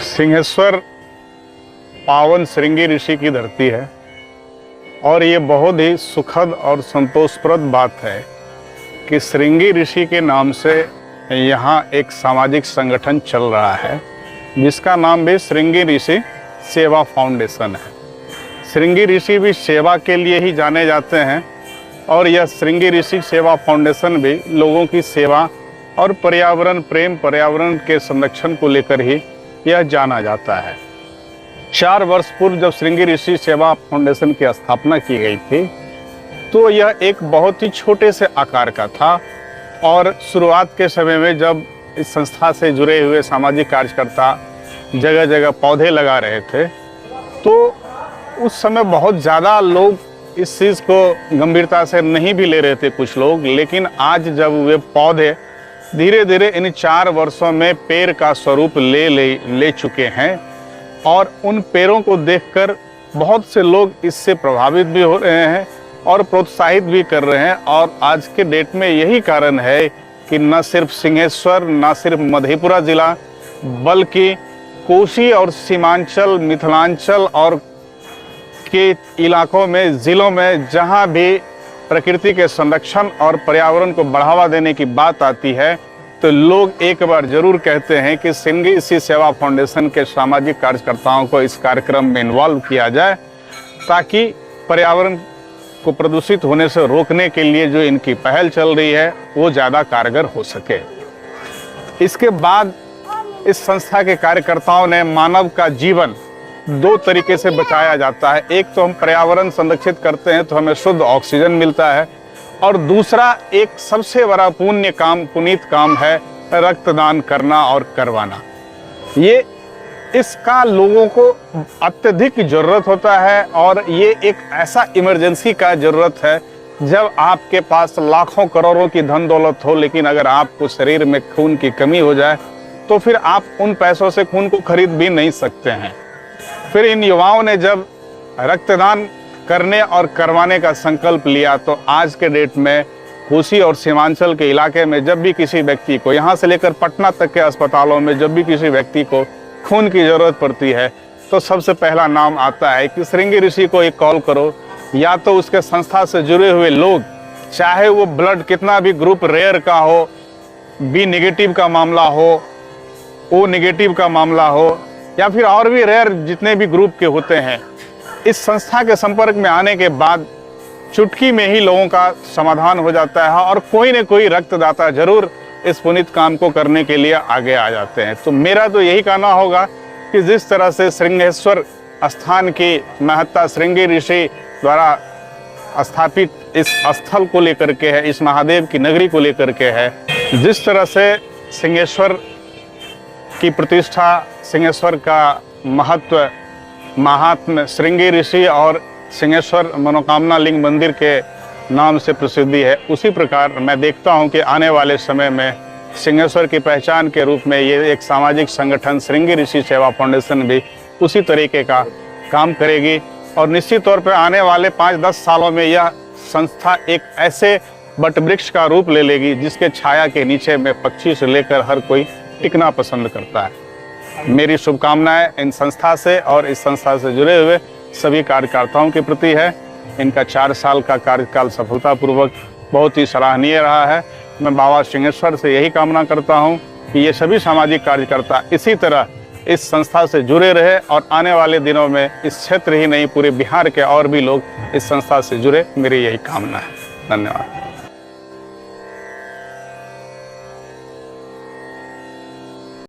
सिंहेश्वर पावन श्रृंगी ऋषि की धरती है और ये बहुत ही सुखद और संतोषप्रद बात है कि श्रृंगी ऋषि के नाम से यहाँ एक सामाजिक संगठन चल रहा है जिसका नाम भी श्रृंगी ऋषि सेवा फाउंडेशन है। श्रृंगी ऋषि भी सेवा के लिए ही जाने जाते हैं और यह श्रृंगी ऋषि सेवा फाउंडेशन भी लोगों की सेवा और पर्यावरण प्रेम, पर्यावरण के संरक्षण को लेकर ही यह जाना जाता है। 4 वर्ष पूर्व जब श्रृंगी ऋषि सेवा फाउंडेशन की स्थापना की गई थी तो यह एक बहुत ही छोटे से आकार का था और शुरुआत के समय में जब इस संस्था से जुड़े हुए सामाजिक कार्यकर्ता जगह जगह पौधे लगा रहे थे तो उस समय बहुत ज़्यादा लोग इस चीज़ को गंभीरता से नहीं भी ले रहे थे कुछ लोग, लेकिन आज जब वे पौधे धीरे धीरे इन 4 वर्षों में पेड़ का स्वरूप ले चुके हैं और उन पेड़ों को देखकर बहुत से लोग इससे प्रभावित भी हो रहे हैं और प्रोत्साहित भी कर रहे हैं। और आज के डेट में यही कारण है कि न सिर्फ सिंहेश्वर, न सिर्फ मधेपुरा जिला, बल्कि कोसी और सीमांचल, मिथिलांचल और के इलाकों में, ज़िलों में जहां भी प्रकृति के संरक्षण और पर्यावरण को बढ़ावा देने की बात आती है तो लोग एक बार जरूर कहते हैं कि श्रृंगी ऋषि सेवा फाउंडेशन के सामाजिक कार्यकर्ताओं को इस कार्यक्रम में इन्वॉल्व किया जाए ताकि पर्यावरण को प्रदूषित होने से रोकने के लिए जो इनकी पहल चल रही है वो ज़्यादा कारगर हो सके। इसके बाद इस संस्था के कार्यकर्ताओं ने मानव का जीवन 2 तरीके से बचाया जाता है। एक तो हम पर्यावरण संरक्षित करते हैं तो हमें शुद्ध ऑक्सीजन मिलता है और दूसरा एक सबसे बड़ा पुनीत काम है रक्तदान करना और करवाना। ये इसका लोगों को अत्यधिक ज़रूरत होता है और ये एक ऐसा इमरजेंसी का ज़रूरत है जब आपके पास लाखों करोड़ों की धन दौलत हो, लेकिन अगर आपको शरीर में खून की कमी हो जाए तो फिर आप उन पैसों से खून को खरीद भी नहीं सकते हैं। फिर इन युवाओं ने जब रक्तदान करने और करवाने का संकल्प लिया तो आज के डेट में कोसी और सीमांचल के इलाके में जब भी किसी व्यक्ति को, यहाँ से लेकर पटना तक के अस्पतालों में जब भी किसी व्यक्ति को खून की ज़रूरत पड़ती है तो सबसे पहला नाम आता है कि श्रृंगी ऋषि को एक कॉल करो, या तो उसके संस्था से जुड़े हुए लोग, चाहे वो ब्लड कितना भी ग्रुप रेयर का हो, बी नेगेटिव का मामला हो, ओ नेगेटिव का मामला हो, या फिर और भी रेयर जितने भी ग्रुप के होते हैं, इस संस्था के संपर्क में आने के बाद चुटकी में ही लोगों का समाधान हो जाता है और कोई न कोई रक्तदाता जरूर इस पुनीत काम को करने के लिए आगे आ जाते हैं। तो मेरा तो यही कहना होगा कि जिस तरह से श्रृंगेश्वर स्थान की महत्ता श्रृंगी ऋषि द्वारा स्थापित इस स्थल को लेकर के है, इस महादेव की नगरी को लेकर के है, जिस तरह से सिंहेश्वर की प्रतिष्ठा, सिंहेश्वर का महत्व, महात्म्य श्रृंगी ऋषि और सिंहेश्वर मनोकामना लिंग मंदिर के नाम से प्रसिद्धि है, उसी प्रकार मैं देखता हूं कि आने वाले समय में सिंहेश्वर की पहचान के रूप में ये एक सामाजिक संगठन श्रृंगी ऋषि सेवा फाउंडेशन भी उसी तरीके का काम करेगी और निश्चित तौर पर आने वाले 5-10 सालों में यह संस्था एक ऐसे वटवृक्ष का रूप ले लेगी जिसके छाया के नीचे में पक्षी से लेकर हर कोई टिकना पसंद करता है। मेरी शुभकामनाएं इन संस्था से और इस संस्था से जुड़े हुए सभी कार्यकर्ताओं के प्रति है। इनका 4 साल का कार्यकाल सफलतापूर्वक बहुत ही सराहनीय रहा है। मैं बाबा सिंहेश्वर से यही कामना करता हूं कि ये सभी सामाजिक कार्यकर्ता इसी तरह इस संस्था से जुड़े रहे और आने वाले दिनों में इस क्षेत्र ही नहीं पूरे बिहार के और भी लोग इस संस्था से जुड़े, मेरी यही कामना है। धन्यवाद।